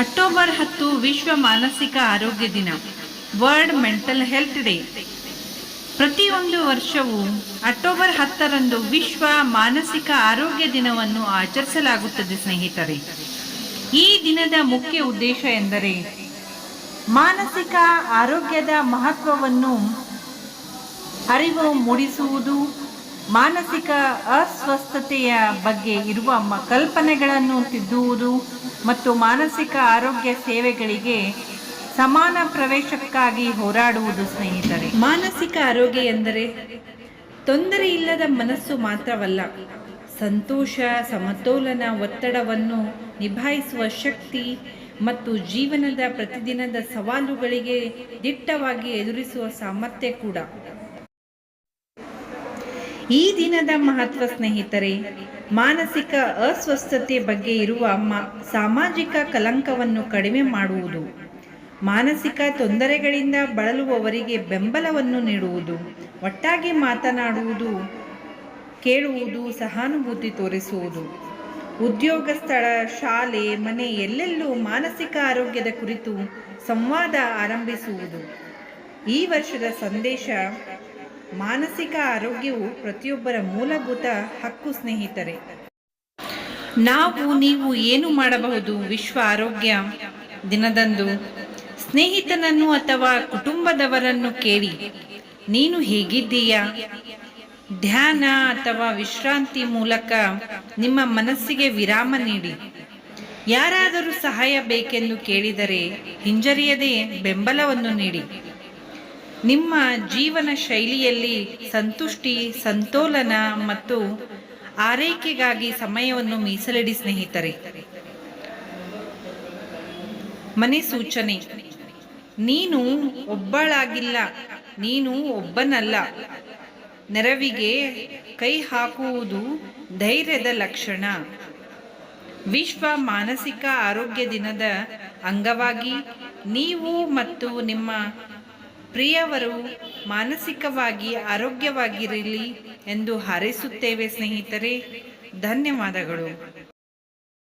October 10 ವಿಶ್ವ ಮಾನಸಿಕ ಆರೋಗ್ಯ ದಿನ, ವರ್ಲ್ಡ್ ಮೆಂಟಲ್ ಹೆಲ್ತ್ ಡೇ. ಪ್ರತಿಯೊಂದು ವರ್ಷವೂ ಅಕ್ಟೋಬರ್ 10ರಂದು ವಿಶ್ವ ಮಾನಸಿಕ ಆರೋಗ್ಯ ದಿನವನ್ನು ಆಚರಿಸಲಾಗುತ್ತದೆ ಸ್ನೇಹಿತರೆ. ಈ ದಿನದ ಮುಖ್ಯ ಉದ್ದೇಶ ಎಂದರೆ ಮಾನಸಿಕ ಆರೋಗ್ಯದ ಮಹತ್ವವನ್ನು ಅರಿವು ಮೂಡಿಸುವುದು, ಮಾನಸಿಕ ಅಸ್ವಸ್ಥತೆಯ ಬಗ್ಗೆ ಇರುವ ಕಲ್ಪನೆಗಳನ್ನು ತಿದ್ದುವುದು ಮತ್ತು ಮಾನಸಿಕ ಆರೋಗ್ಯ ಸೇವೆಗಳಿಗೆ ಸಮಾನ ಪ್ರವೇಶಕ್ಕಾಗಿ ಹೋರಾಡುವುದು ಸ್ನೇಹಿತರೆ. ಮಾನಸಿಕ ಆರೋಗ್ಯ ಎಂದರೆ ತೊಂದರೆ ಇಲ್ಲದ ಮನಸ್ಸು ಮಾತ್ರವಲ್ಲ, ಸಂತೋಷ, ಸಮತೋಲನ, ಒತ್ತಡವನ್ನು ನಿಭಾಯಿಸುವ ಶಕ್ತಿ ಮತ್ತು ಜೀವನದ ಪ್ರತಿದಿನದ ಸವಾಲುಗಳಿಗೆ ದಿಟ್ಟವಾಗಿ ಎದುರಿಸುವ ಸಾಮರ್ಥ್ಯ ಕೂಡ. ಈ ದಿನದ ಮಹತ್ವ ಸ್ನೇಹಿತರೆ, ಮಾನಸಿಕ ಅಸ್ವಸ್ಥತೆ ಬಗ್ಗೆ ಇರುವ ಸಾಮಾಜಿಕ ಕಳಂಕವನ್ನು ಕಡಿಮೆ ಮಾಡುವುದು, ಮಾನಸಿಕ ತೊಂದರೆಗಳಿಂದ ಬಳಲುವವರಿಗೆ ಬೆಂಬಲವನ್ನು ನೀಡುವುದು, ಒಟ್ಟಾಗಿ ಮಾತನಾಡುವುದು, ಕೇಳುವುದು, ಸಹಾನುಭೂತಿ ತೋರಿಸುವುದು, ಉದ್ಯೋಗ ಸ್ಥಳ, ಶಾಲೆ, ಮನೆ ಎಲ್ಲೆಲ್ಲೂ ಮಾನಸಿಕ ಆರೋಗ್ಯದ ಕುರಿತು ಸಂವಾದ ಆರಂಭಿಸುವುದು. ಈ ವರ್ಷದ ಸಂದೇಶ: ಮಾನಸಿಕ ಆರೋಗ್ಯವು ಪ್ರತಿಯೊಬ್ಬರ ಮೂಲಭೂತ ಹಕ್ಕು ಸ್ನೇಹಿತರೆ. ನೀವು ಏನು ಮಾಡಬಹುದು? ವಿಶ್ವ ಆರೋಗ್ಯ ದಿನದಂದು ಸ್ನೇಹಿತನನ್ನು ಅಥವಾ ಕುಟುಂಬದವರನ್ನು ಕೇಳಿ, ನೀನು ಹೇಗಿದ್ದೀಯಾ? ಧ್ಯಾನ ಅಥವಾ ವಿಶ್ರಾಂತಿ ಮೂಲಕ ನಿಮ್ಮ ಮನಸ್ಸಿಗೆ ವಿರಾಮ ನೀಡಿ. ಯಾರಾದರೂ ಸಹಾಯ ಬೇಕೆಂದು ಕೇಳಿದರೆ ಹಿಂಜರಿಯದೆ ಬೆಂಬಲವನ್ನು ನೀಡಿ. ನಿಮ್ಮ ಜೀವನ ಶೈಲಿಯಲ್ಲಿ ಸಂತುಷ್ಟಿ, ಸಂತೋಲನ ಮತ್ತು ಆರೈಕೆಗಾಗಿ ಸಮಯವನ್ನು ಮೀಸಲಿಡಿ ಸ್ನೇಹಿತರೆ. ಮನೆ ಸೂಚನೆ: ನೀನು ಒಬ್ಬಳಾಗಿಲ್ಲ, ನೀನು ಒಬ್ಬನಲ್ಲ. ನೆರವಿಗೆ ಕೈ ಹಾಕುವುದು ಧೈರ್ಯದ ಲಕ್ಷಣ. ವಿಶ್ವ ಮಾನಸಿಕ ಆರೋಗ್ಯ ದಿನದ ಅಂಗವಾಗಿ ನೀವು ಮತ್ತು ನಿಮ್ಮ ಪ್ರಿಯವರು ಮಾನಸಿಕವಾಗಿ ಆರೋಗ್ಯವಾಗಿರಲಿ ಎಂದು ಹಾರೈಸುತ್ತೇವೆ ಸ್ನೇಹಿತರೆ. ಧನ್ಯವಾದಗಳು.